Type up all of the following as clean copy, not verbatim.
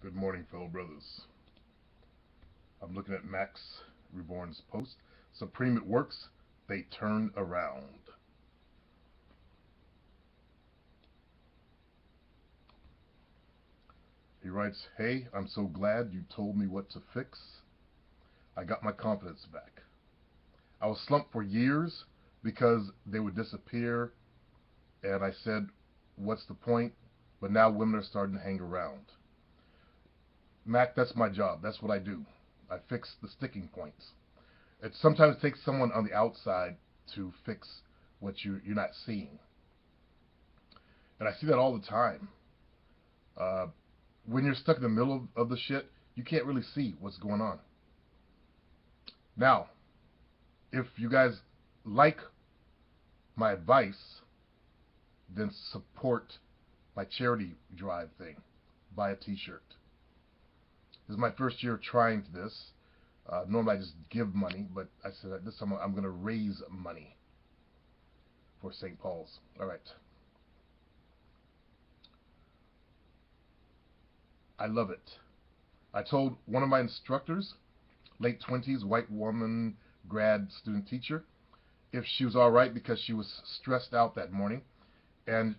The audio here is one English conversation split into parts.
Good morning, fellow brothers. I'm looking at Max Reborn's post. Supreme it works, they turn around. He writes, "Hey, I'm so glad you told me what to fix. I got my confidence back. I was slumped for years because they would disappear, and I said, what's the point? But now women are starting to hang around. Mac, that's my job. That's what I do. I fix the sticking points. It sometimes takes someone on the outside to fix what you're not seeing. And I see that all the time. Uh, when you're stuck in the middle of the shit, you can't really see what's going on. Now, if you guys like my advice, then support my charity drive thing. Buy a t-shirt. This is my first year trying this. Normally I just give money, but I said this time I'm going to raise money for St. Paul's. All right. I love it. I told one of my instructors, late 20s, white woman, grad student teacher, if she was all right because she was stressed out that morning, and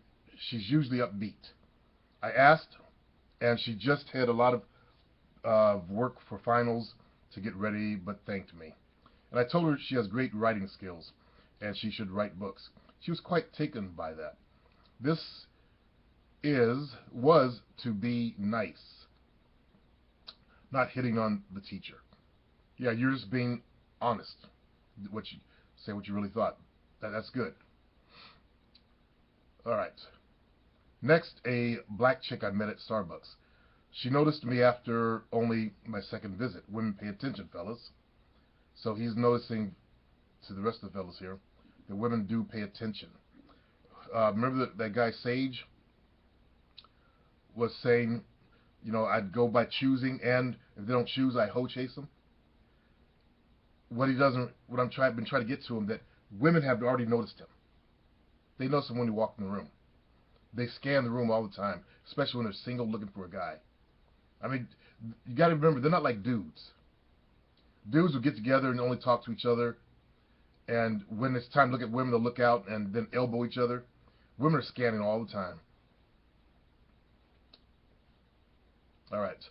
she's usually upbeat. I asked, and she just had a lot of work for finals to get ready, but thanked me. And I told her she has great writing skills, and she should write books. She was quite taken by that. This was to be nice, not hitting on the teacher. Yeah, you're just being honest. What you say, what you really thought. That's good. All right. Next, a black chick I met at Starbucks. She noticed me after only my second visit. Women pay attention, fellas. So he's noticing to the rest of the fellas here that women do pay attention. Remember that guy Sage was saying, I'd go by choosing, and if they don't choose, I hoe chase them. What he doesn't, what been trying to get to him, that women have already noticed him. They notice him when he walks in the room. They scan the room all the time, especially when they're single looking for a guy. I mean, you got to remember, they're not like dudes. Dudes will get together and only talk to each other, and when it's time to look at women, they'll look out and then elbow each other. Women are scanning all the time. All right.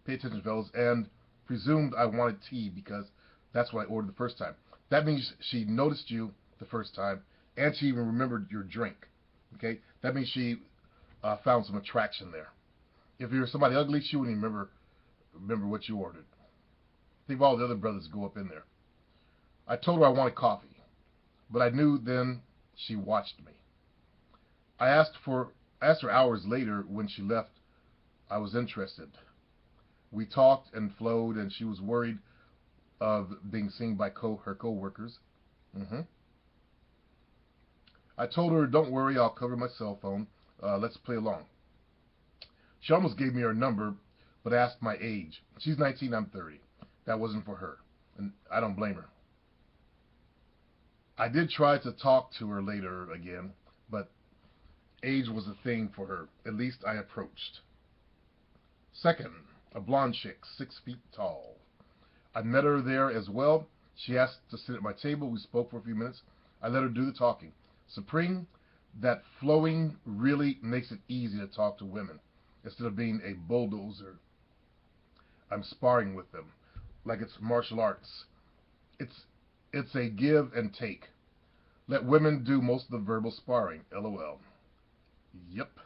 Pay attention, fellas. And presumed I wanted tea because that's what I ordered the first time. That means she noticed you the first time, and she even remembered your drink. Okay? That means she found some attraction there. If you're somebody ugly, she wouldn't remember what you ordered. I think all the other brothers go up in there. I told her I wanted coffee, but I knew then she watched me. I asked her hours later when she left. I was interested. We talked and flowed, and she was worried of being seen by her co-workers. Mm-hmm. I told her, don't worry, I'll cover my cell phone. Let's play along. She almost gave me her number, but asked my age. She's 19, I'm 30. That wasn't for her, and I don't blame her. I did try to talk to her later again, but age was a thing for her. At least I approached. Second, a blonde chick, 6 feet tall. I met her there as well. She asked to sit at my table. We spoke for a few minutes. I let her do the talking. Supreme, that flowing really makes it easy to talk to women. Instead of being a bulldozer, I'm sparring with them like it's martial arts. It's a give and take. Let women do most of the verbal sparring. LOL. Yep.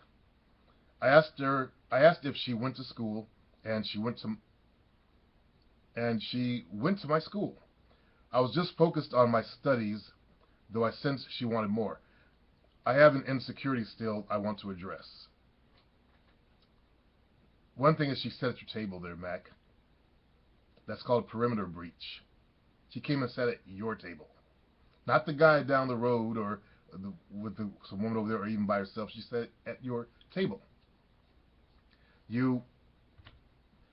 I asked if she went to school, and she went to my school. I was just focused on my studies, though I sensed she wanted more. I have an insecurity still I want to address. One thing is she sat at your table there, Mac. That's called perimeter breach. She came and sat at your table. Not the guy down the road or some woman over there or even by herself. She sat at your table.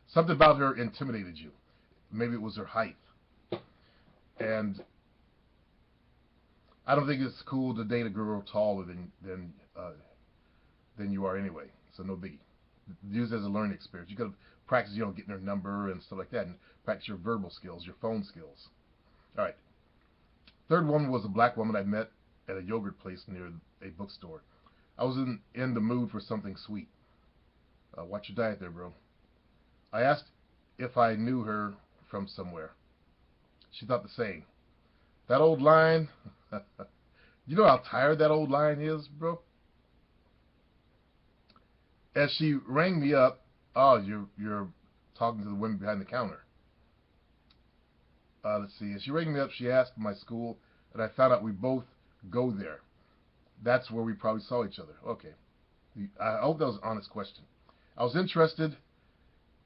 Something about her intimidated you. Maybe it was her height. And I don't think it's cool to date a girl taller than you are anyway. So no biggie. Use it as a learning experience. You got to practice, getting their number and stuff like that, and practice your verbal skills, your phone skills. All right. Third woman was a black woman I met at a yogurt place near a bookstore. I was in the mood for something sweet. Watch your diet there, bro. I asked if I knew her from somewhere. She thought the same. That old line. You know how tired that old line is, bro? As she rang me up, oh, you're talking to the women behind the counter. Let's see. As she rang me up, she asked my school, and I found out we both go there. That's where we probably saw each other. Okay. I hope that was an honest question. I was interested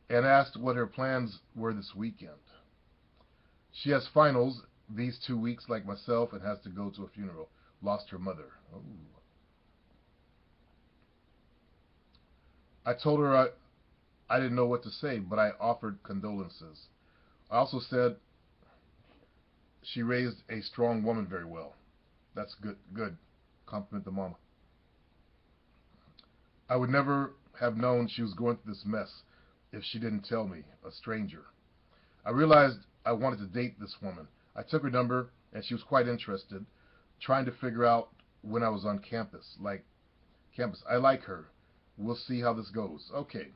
and asked what her plans were this weekend. She has finals these 2 weeks like myself and has to go to a funeral. Lost her mother. Oh. I told her I didn't know what to say, but I offered condolences. I also said she raised a strong woman very well. That's good. Good. Compliment the mama. I would never have known she was going through this mess if she didn't tell me, a stranger. I realized I wanted to date this woman. I took her number, and she was quite interested, trying to figure out when I was on campus. I like her. We'll see how this goes. Okay.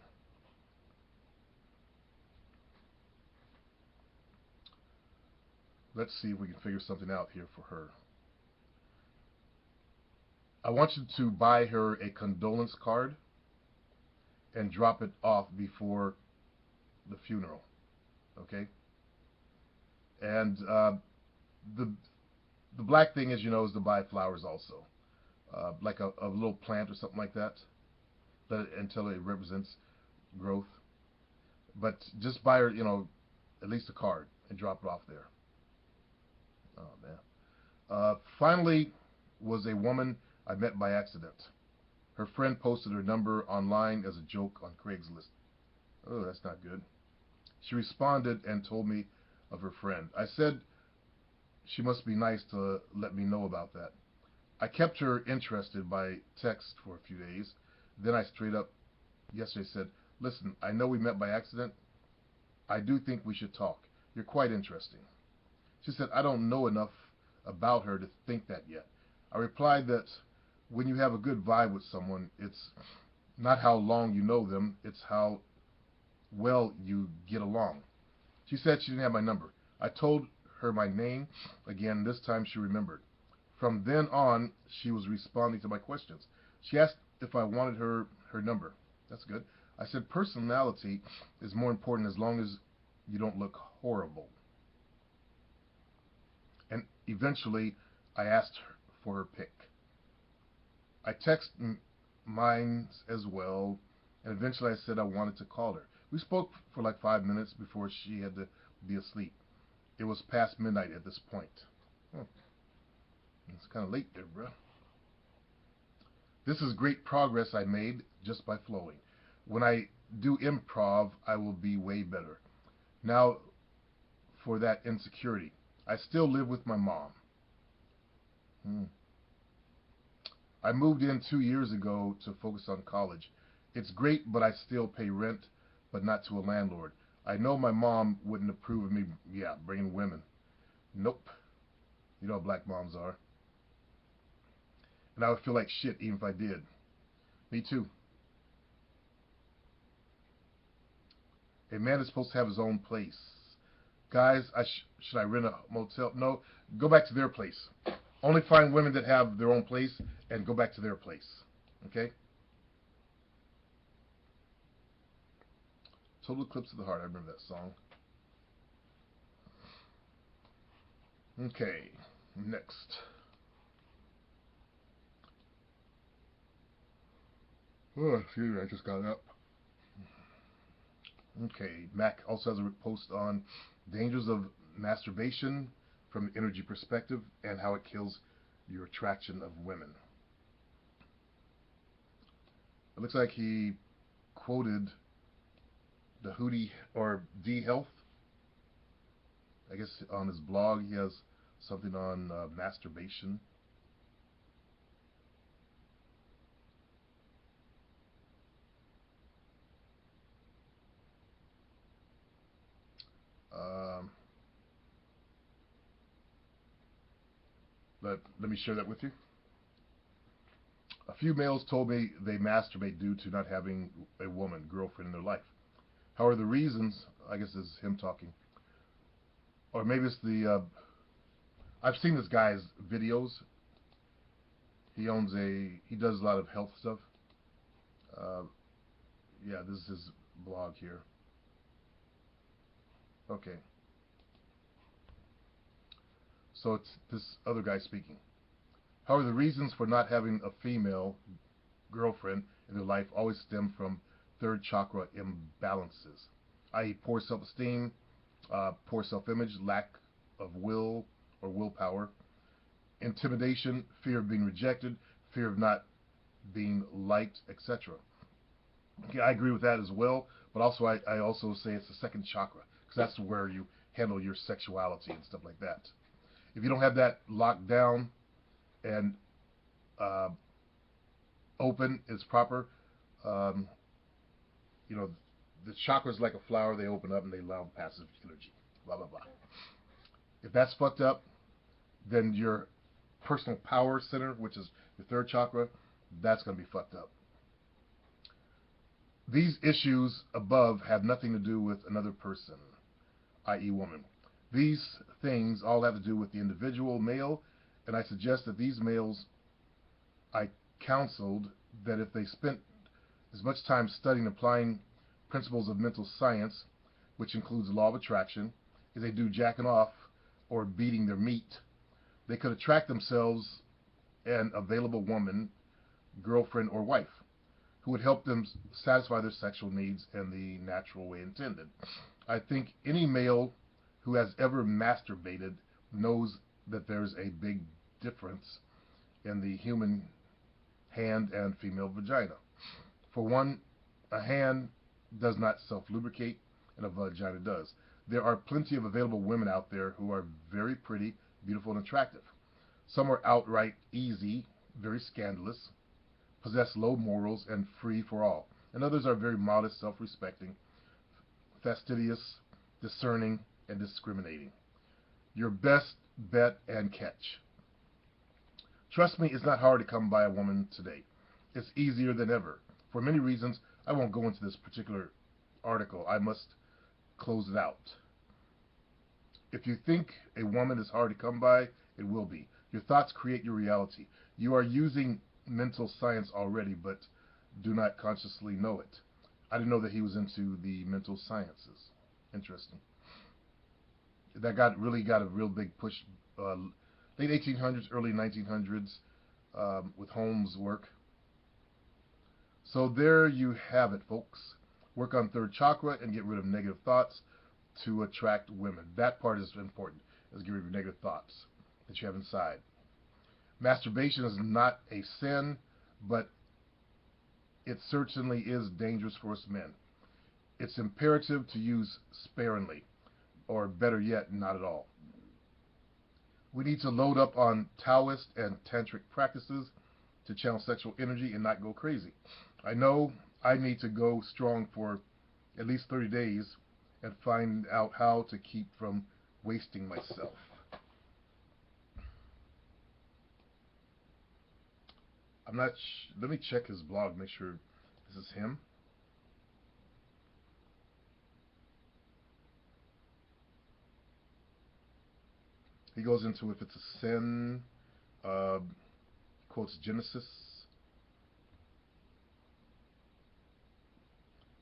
Let's see if we can figure something out here for her. I want you to buy her a condolence card and drop it off before the funeral. Okay? And the black thing is, is to buy flowers also. Like a little plant or something like that. Until it represents growth. But just buy her, at least a card and drop it off there. Oh, man. Finally was a woman I met by accident. Her friend posted her number online as a joke on Craigslist. Oh, that's not good. She responded and told me of her friend. I said she must be nice to let me know about that. I kept her interested by text for a few days. Then I straight up yesterday said, listen, I know we met by accident. I do think we should talk. You're quite interesting. She said, I don't know enough about her to think that yet. I replied that when you have a good vibe with someone, it's not how long you know them, it's how well you get along. She said she didn't have my number. I told her my name again. This time she remembered. From then on, she was responding to my questions. She asked if I wanted her number. That's good. I said personality is more important as long as you don't look horrible. And eventually, I asked her for her pic. I texted mine as well, and eventually I said I wanted to call her. We spoke for like 5 minutes before she had to be asleep. It was past midnight at this point. It's kind of late there, bro. This is great progress I made just by flowing. When I do improv, I will be way better. Now, for that insecurity. I still live with my mom. I moved in 2 years ago to focus on college. It's great, but I still pay rent, but not to a landlord. I know my mom wouldn't approve of me, bringing women. Nope. You know how black moms are. And I would feel like shit even if I did. Me too. A man is supposed to have his own place. Guys, should I rent a motel? No, go back to their place. Only find women that have their own place and go back to their place. Okay? Total Eclipse of the Heart. I remember that song. Okay, next. Oh, excuse me, I just got up. Okay, Mac also has a post on dangers of masturbation from an energy perspective and how it kills your attraction of women. It looks like he quoted the Hootie or D Health. I guess on his blog he has something on masturbation. let me share that with you. A few males told me they masturbate due to not having a woman, girlfriend in their life. However, the reasons, I guess this is him talking, or maybe it's the, I've seen this guy's videos. He does a lot of health stuff. Yeah, this is his blog here. Okay. So it's this other guy speaking. However, the reasons for not having a female girlfriend in their life always stem from third chakra imbalances, i.e. poor self-esteem, poor self-image, lack of will or willpower, intimidation, fear of being rejected, fear of not being liked, etc. Okay, I agree with that as well, but also I also say it's the second chakra, because that's where you handle your sexuality and stuff like that. If you don't have that locked down and open is proper, you know, the chakras like a flower, they open up and they allow passive energy, blah, blah, blah. If that's fucked up, then your personal power center, which is your third chakra, that's going to be fucked up. These issues above have nothing to do with another person, i.e. woman. These things all have to do with the individual male, and I suggest that these males, I counseled that if they spent as much time studying and applying principles of mental science, which includes the law of attraction, as they do jacking off or beating their meat, they could attract themselves an available woman, girlfriend, or wife who would help them satisfy their sexual needs in the natural way intended. I think any male who has ever masturbated knows that there's a big difference in the human hand and female vagina. For one, a hand does not self-lubricate, and a vagina does. There are plenty of available women out there who are very pretty, beautiful, and attractive. Some are outright easy, very scandalous, possess low morals, and free for all. And others are very modest, self-respecting, fastidious, discerning, and discriminating. Your best bet and catch. Trust me, it's not hard to come by a woman today. It's easier than ever. For many reasons, I won't go into this particular article. I must close it out. If you think a woman is hard to come by, it will be. Your thoughts create your reality. You are using mental science already, but do not consciously know it. I didn't know that he was into the mental sciences. Interesting. That really got a real big push, late 1800s, early 1900s, with Holmes' work. So there you have it, folks. Work on third chakra and get rid of negative thoughts to attract women. That part is important, is get rid of negative thoughts that you have inside. Masturbation is not a sin, but it certainly is dangerous for us men. It's imperative to use sparingly, or better yet, not at all. We need to load up on Taoist and Tantric practices to channel sexual energy and not go crazy. I know I need to go strong for at least 30 days and find out how to keep from wasting myself. Let me check his blog, make sure this is him. He goes into if it's a sin, quotes Genesis.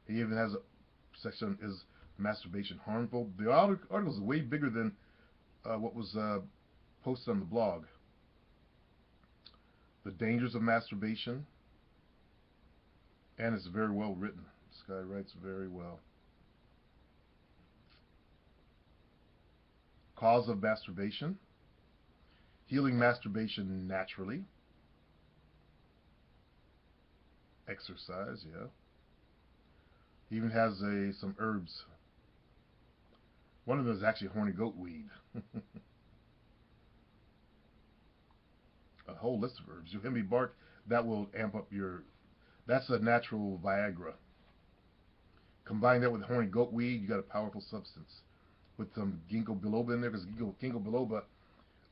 He even has a section, is masturbation harmful? The article is way bigger than what was posted on the blog. The dangers of masturbation, and it's very well written. This guy writes very well. Cause of masturbation, healing masturbation naturally, exercise, yeah. He even has some herbs. One of them is actually horny goat weed. A whole list of herbs. Yohimbe bark, that will amp up that's a natural Viagra. Combine that with horny goat weed, you got a powerful substance. With some ginkgo biloba in there, because ginkgo biloba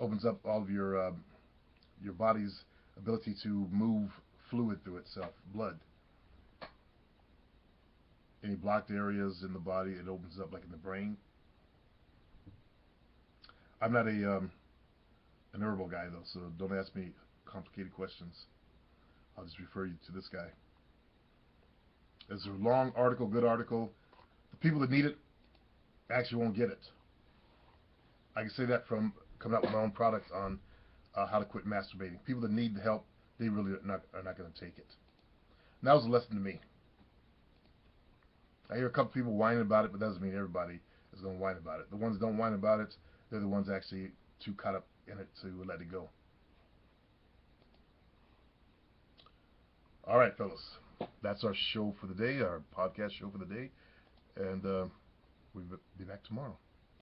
opens up all of your your body's ability to move fluid through itself, blood. Any blocked areas in the body, it opens up, like in the brain. I'm not an herbal guy though, so don't ask me complicated questions. I'll just refer you to this guy. It's a long article, good article. The people that need it actually won't get it. I can say that from coming out with my own product on how to quit masturbating. People that need the help, they really are not going to take it. And that was a lesson to me. I hear a couple people whining about it, but that doesn't mean everybody is going to whine about it. The ones that don't whine about it, they're the ones actually too caught up in it to let it go. All right, fellas. That's our show for the day, our podcast show for the day. And we'll be back tomorrow.